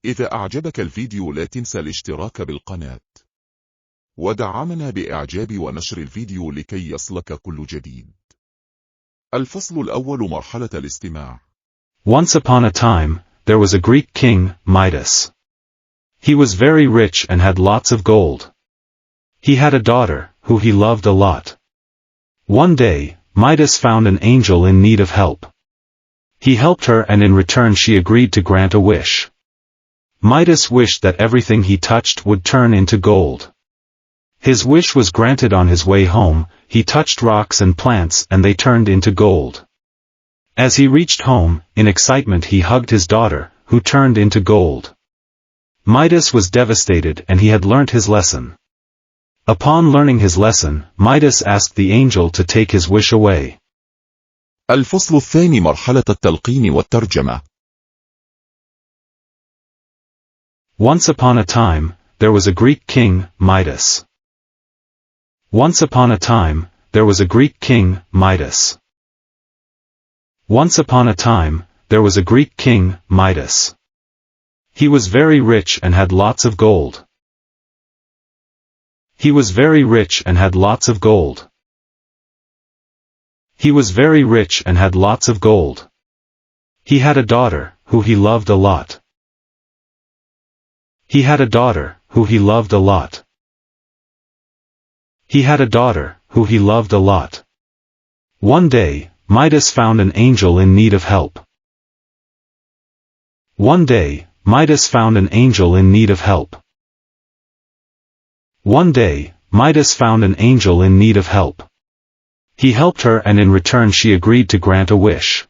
إذا أعجبك الفيديو لا تنسى الاشتراك بالقناة ودعمنا بإعجاب ونشر الفيديو لكي يصلك كل جديد. الفصل الأول مرحلة الاستماع. Once upon a time, there was a Greek king, Midas. He was very rich and had lots of gold. He had a daughter, who he loved a lot. One day, Midas found an angel in need of help. He helped her and in return she agreed to grant a wish. Midas wished that everything he touched would turn into gold. His wish was granted. On his way home, he touched rocks and plants and they turned into gold. As he reached home, in excitement he hugged his daughter, who turned into gold. Midas was devastated and he had learnt his lesson. Upon learning his lesson, Midas asked the angel to take his wish away. الفصل الثاني مرحلة التلقين والترجمة. Once upon a time, there was a Greek king, Midas. Once upon a time, there was a Greek king, Midas. Once upon a time, there was a Greek king, Midas. He was very rich and had lots of gold. He was very rich and had lots of gold. He was very rich and had lots of gold. He had a daughter, who he loved a lot. He had a daughter, who he loved a lot. He had a daughter, who he loved a lot. One day, Midas found an angel in need of help. One day, Midas found an angel in need of help. One day, Midas found an angel in need of help. He helped her and in return she agreed to grant a wish.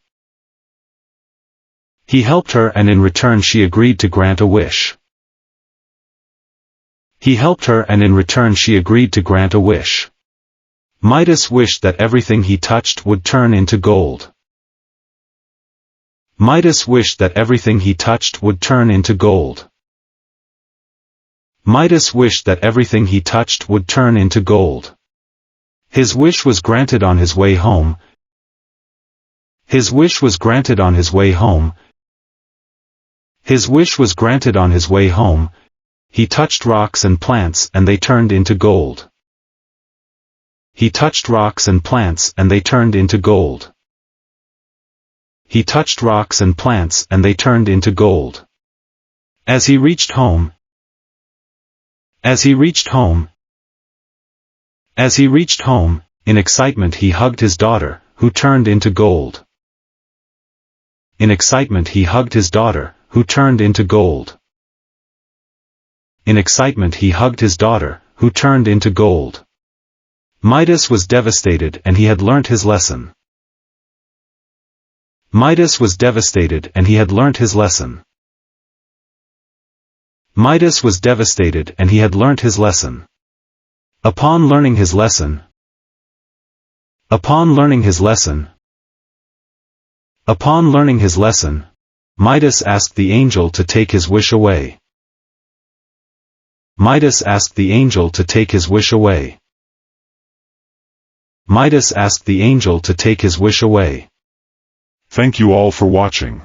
He helped her and in return she agreed to grant a wish. He helped her and in return she agreed to grant a wish. Midas wished that everything he touched would turn into gold. Midas wished that everything he touched would turn into gold. Midas wished that everything he touched would turn into gold. His wish was granted. On his way home. His wish was granted. On his way home. His wish was granted. On his way home, he touched rocks and plants and they turned into gold. He touched rocks and plants and they turned into gold. He touched rocks and plants and they turned into gold. As he reached home. As he reached home. As he reached home, in excitement he hugged his daughter, who turned into gold. In excitement he hugged his daughter, who turned into gold. In excitement he hugged his daughter, who turned into gold. Midas was devastated and he had learnt his lesson. Midas was devastated and he had learnt his lesson. Midas was devastated and he had learnt his lesson. Upon learning his lesson. Upon learning his lesson. Upon learning his lesson, Midas asked the angel to take his wish away. Midas asked the angel to take his wish away. Midas asked the angel to take his wish away. Thank you all for watching.